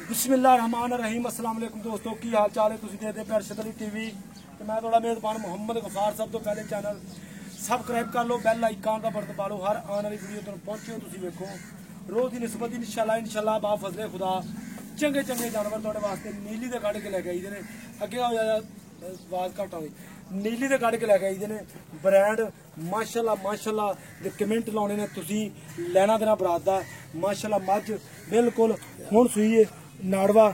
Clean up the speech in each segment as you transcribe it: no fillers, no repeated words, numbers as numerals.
बिस्मिल्लाहिर्रहमानिर्रहीम अस्सलाम वालेकुम दोस्तों की हाल चाल है। तुसीं देखदे पे अरशद अली टीवी ते मैं थोड़ा मेज़बान मुहम्मद गफार। सब तो पहले चैनल सबसक्राइब कर लो, बैल आइकन का बटन दबा लो, हर आने वाली वीडियो तुहानूं पहुंचे तुसीं वेखो। रोज़ की निस्बत इंशाल्लाह बा फजले खुदा चंगे चंगे जानवर तुहाडे वास्ते नीली दे कढ़ के लैके आईदे ने। अगे हो जाया आवाज़ घट आई, नीली दे कढ़ के लैके आईदे ने ब्रांड माशाल्लाह दे कमेंट लाने ने तुसीं लेना देना बरात दा। माशाल्लाह मझ बिल्कुल हुण सूई है, नाड़वा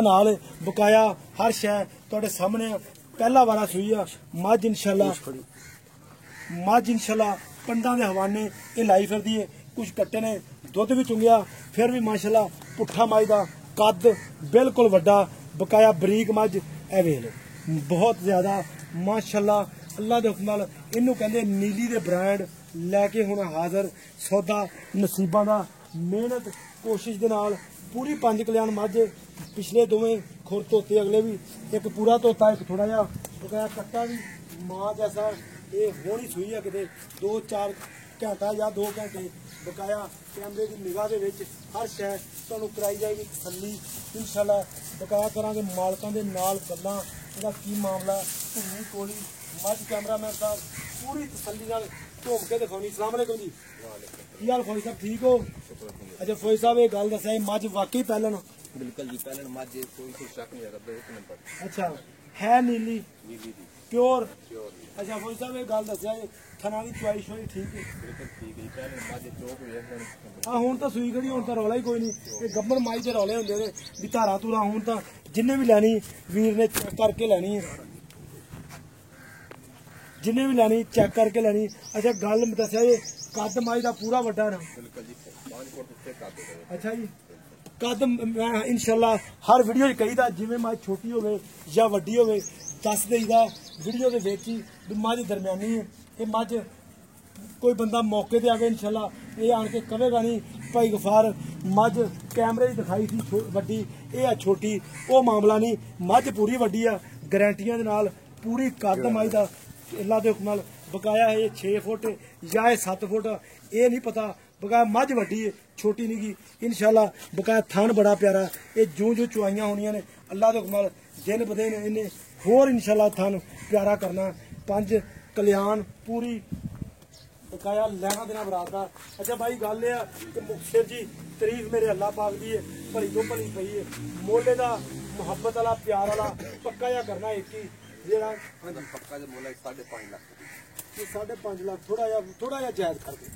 नाल बकाया हर शै तुहाडे सामने पहला वारा सूई आ। मझ इंशाल्लाह पंडां दे हवाने ये लाई फिरदी है। कुछ कट्टे ने दुध भी चुंगिया, फिर भी माशाल्लाह पुट्ठा मझ दा कद बिल्कुल वड्डा बकाया बरीक मझ ए वेख बहुत ज्यादा माशाल्लाह। अल्लाह दे हुक्म नाल इनू कहंदे नीली दे ब्रांड लैके हुण हाज़र सौदा नसीबां दा मेहनत कोशिश दे नाल पूरी पंज कल्याण मझ। पिछले दोवें खुर धोते, अगले भी एक पूरा धोता, एक थोड़ा जिहा बकाया कट्टा भी मां जैसा। ये होनी सूई है किते 2-4 घंटा या 2 घंटे बकाया कैमरे की निगाह दे विच हर शै तुहानूं कराई जाएगी तसल्ली इंशाल्लाह। बकाया करांगे मालकां दे नाल गल्लां, इहदा की मामला धुनी कोली मझ कैमरामैन साहब पूरी तसल्ली नाल घूम के दिखाउणी। अस्सलाम वालेकुम जी, की हाल फौजी साहब, ठीक हो? अच्छा फौजी साहब ये गल दस्सिआ मझ वाकई पैलन? बिल्कुल जी, पैलन मझ कोई शक नहीं है, एक नंबर। अच्छा है नीली दी प्योर? अच्छा फौजी साहब ये गल दस्सिआ थना दी चॉइस होई ठीक है? बिल्कुल ठीक है, पैलन मझ चौक वेख लेनी। हाँ हुण तां सूई खड़ी, हुण तां रौला ही कोई नहीं। ये गब्बन माई दे रौले हुंदे ने भी धारा धूरा, हुण तां जिन्ने भी लैनी वीर ने चेक करके लैनी है, जिन्ने भी लैनी चेक करके लैनी। अच्छा गल दस्सिआ ये कद मझ दा पूरा वड्डा ना? बिल्कुल जी, 5 फुट उत्ते कद है। अच्छा जी कद मैं इंशाल्लाह हर वीडियो कहीदा जिवें मझ छोटी होवे या वड्डी होवे दस देईदा वीडियो दे विच ही भी मझ दरम्यानी है। ये मझ कोई बंदा मौके ते आवे इंशाल्लाह ये आण के कहेगा नहीं भाई गफार मझ कैमरे च दिखाई थी वड्डी, ये आ छोटी, वो मामला नहीं। मझ पूरी वड्डी आ गारंटियां दे नाल, पूरी कद मझ दा अल्लाह दे हुक्म नाल बकाया है। 6 फुट या 7 फुट ये नहीं पता, बकाया मझ वड्डी है, छोटी नहीं गी इंशाल्लाह। बकाया थान बड़ा प्यारा, ये जूं चुआइयां होनियां ने अल्लाह दे हुक्म नाल दिन ब दिन इन्हें होर इंशाल्लाह थान प्यारा करना। 5 कल्याण पूरी बकाया लैना देना बरात दा। अच्छा भाई गल यह कि मुखसिर जी तारीफ मेरे अल्लाह पाक दी है, भली तो भली पई है। मोले दा मुहब्बत वाला प्यार वाला पक्का या करना एक ही जेड़ा पक्का जो मोला 5.5 लाख, 5.5 लाख थोड़ा या जायज कर दे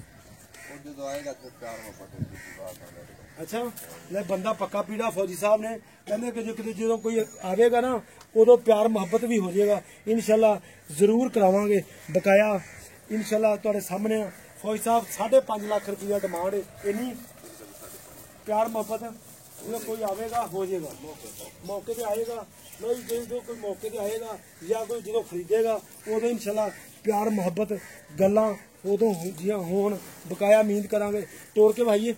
जो आएगा तो प्यार मोहब्बत होगी। अच्छा ले बंदा पक्का पीड़ा फौजी साहब ने कहते कि जो कोई आवेगा ना उदो प्यार मोहब्बत भी हो जाएगा इंशाल्लाह। जरूर करावांगे बकाया इंशाल्लाह तुहाडे सामने। फौजी साहब 5.5 लाख रुपया डिमांड है, इन्नी प्यार मोहब्बत जो कोई आवेगा हो जाएगा, मौके पे आएगा। जो कोई मौके पे आएगा या कोई जो खरीदेगा उदो इंशाल्लाह प्यार मोहब्बत गल्लां उदों जियां होण बकाया उम्मीद करांगे। तोड़ के भाईए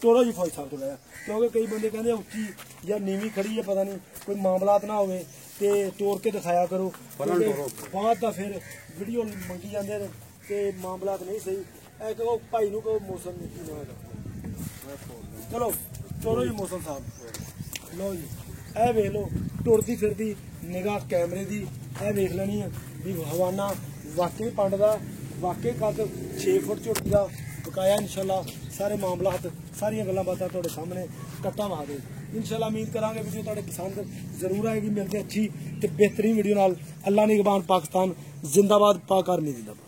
तोड़ो जी फौज साहब थोड़ा, क्योंकि कई बंदे कहते उच्ची या नीवी खड़ी है, पता नहीं कोई मामलात ना होवे ते तोड़ के दिखाया करो। बाद दा फिर वीडियो मंगी जाते हैं ते मामलात नहीं सही। ऐ कहो भाई नूं कहो मौसम नहीं चलो तोड़ो जी मौसम साहब। लो जी ए वेख लो टुरदी फिरदी निगाह कैमरे दी ए वेख लेनी है भी हवाना वाकई पंड दा, वाकई कद 6 फुट झोटी का बकाया इंशाल्लाह। सारे मामलात सारियां गल्लां बातां तुहाडे सामने कट्टा वा दे इंशाल्लाह। उम्मीद करांगे वीडियो तुहाडे पसंद जरूर आएगी। मिलते अच्छी ते बेहतरीन वीडियो नाल। अल्लाह निगहबान पाकिस्तान जिंदाबाद, पाक आर्मी जिंदाबाद।